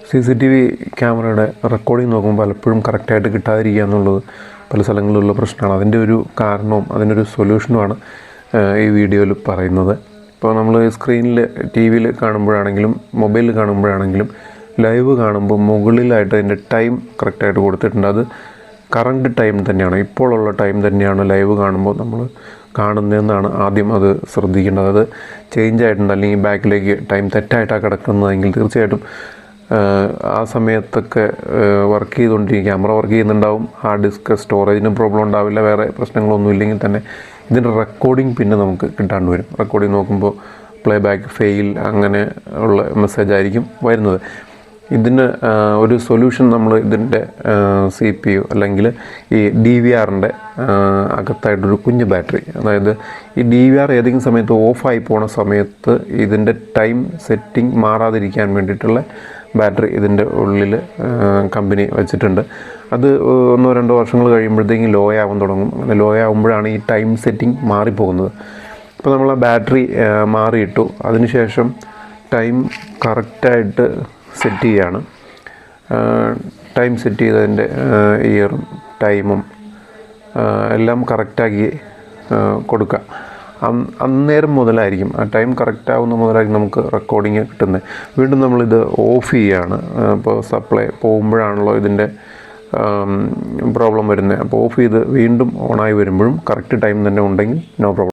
CCTV ക്യാമറയുടെ recording നോക്കുമ്പോൾ പലപ്പോഴും കറക്റ്റായിട്ട് കിട്ടാതിരിക്കുക എന്നുള്ളത് പല സ്ഥലങ്ങളിലുള്ള പ്രശ്നമാണ്. അതിൻ്റെ ഒരു കാരണവും അതിനൊരു സൊല്യൂഷനുമാണ് ഈ വീഡിയോയിൽ പറയുന്നത്. ഇപ്പോൾ നമ്മൾ സ്ക്രീനിൽ TV കാണുമ്പോഴാണെങ്കിലും മൊബൈലിൽ കാണുമ്പോഴാണെങ്കിലും ലൈവ് കാണുമ്പോൾ മുകളിലായിട്ട് അതിൻ്റെ ടൈം കറക്റ്റായിട്ട് കൊടുത്തിട്ടുണ്ട്. അത് കറണ്ട് ടൈം തന്നെയാണ്, ഇപ്പോഴുള്ള ടൈം തന്നെയാണ് ലൈവ് കാണുമ്പോൾ നമ്മൾ കാണുന്നതെന്നാണ് ആദ്യം അത് ശ്രദ്ധിക്കേണ്ടത്. അത് ചേഞ്ച് ആയിട്ടുണ്ട്, അല്ലെങ്കിൽ ബാക്കിലേക്ക് ടൈം തെറ്റായിട്ടാണ് കിടക്കുന്നതെങ്കിൽ തീർച്ചയായിട്ടും ആ സമയത്തൊക്കെ വർക്ക് ചെയ്തുകൊണ്ടിരിക്കും, ക്യാമറ വർക്ക് ചെയ്യുന്നുണ്ടാവും, ഹാർഡ് ഡിസ്ക് സ്റ്റോറേജിന് പ്രോബ്ലം ഉണ്ടാവില്ല, വേറെ പ്രശ്നങ്ങളൊന്നും ഇല്ലെങ്കിൽ തന്നെ ഇതിൻ്റെ റെക്കോർഡിംഗ് പിന്നെ നമുക്ക് കിട്ടാണ്ട് വരും. റെക്കോർഡിംഗ് നോക്കുമ്പോൾ പ്ലേ ബാക്ക് ഫെയിൽ അങ്ങനെ ഉള്ള മെസ്സേജ് ആയിരിക്കും വരുന്നത്. ഇതിന് ഒരു സൊല്യൂഷൻ നമ്മൾ ഇതിൻ്റെ CPU അല്ലെങ്കിൽ ഈ DVRൻ്റെ അകത്തായിട്ടൊരു കുഞ്ഞ് ബാറ്ററി, അതായത് ഈ DVR ഏതെങ്കിലും സമയത്ത് ഓഫായി പോണ സമയത്ത് ഇതിൻ്റെ ടൈം സെറ്റിംഗ് മാറാതിരിക്കാൻ വേണ്ടിയിട്ടുള്ള ബാറ്ററി ഇതിൻ്റെ ഉള്ളിൽ കമ്പനി വെച്ചിട്ടുണ്ട്. അത് 1-2 വർഷങ്ങൾ കഴിയുമ്പോഴത്തേക്കും ലോ ആവാൻ തുടങ്ങും. അങ്ങനെ ലോ ആകുമ്പോഴാണ് ഈ ടൈം സെറ്റിംഗ് മാറിപ്പോകുന്നത്. അപ്പോൾ നമ്മൾ ആ ബാറ്ററി മാറിയിട്ടു, അതിനുശേഷം ടൈം കറക്റ്റായിട്ട് സെറ്റ് ചെയ്യുകയാണ്. ടൈം സെറ്റ് ചെയ്തതിൻ്റെ ഇയറും ടൈമും എല്ലാം കറക്റ്റാക്കി കൊടുക്കുക. അന്നേരം മുതലായിരിക്കും, ആ ടൈം കറക്റ്റ് ആവുന്ന മുതലായിരിക്കും നമുക്ക് റെക്കോർഡിങ് കിട്ടുന്നത്. വീണ്ടും നമ്മളിത് ഓഫ് ചെയ്യുകയാണ്. ഇപ്പോൾ സപ്ലൈ പോകുമ്പോഴാണല്ലോ ഇതിൻ്റെ പ്രോബ്ലം വരുന്നത്. അപ്പോൾ ഓഫ് ചെയ്ത് വീണ്ടും ഓണായി വരുമ്പോഴും കറക്റ്റ് ടൈം തന്നെ ഉണ്ടെങ്കിൽ നോ പ്രോബ്ലം.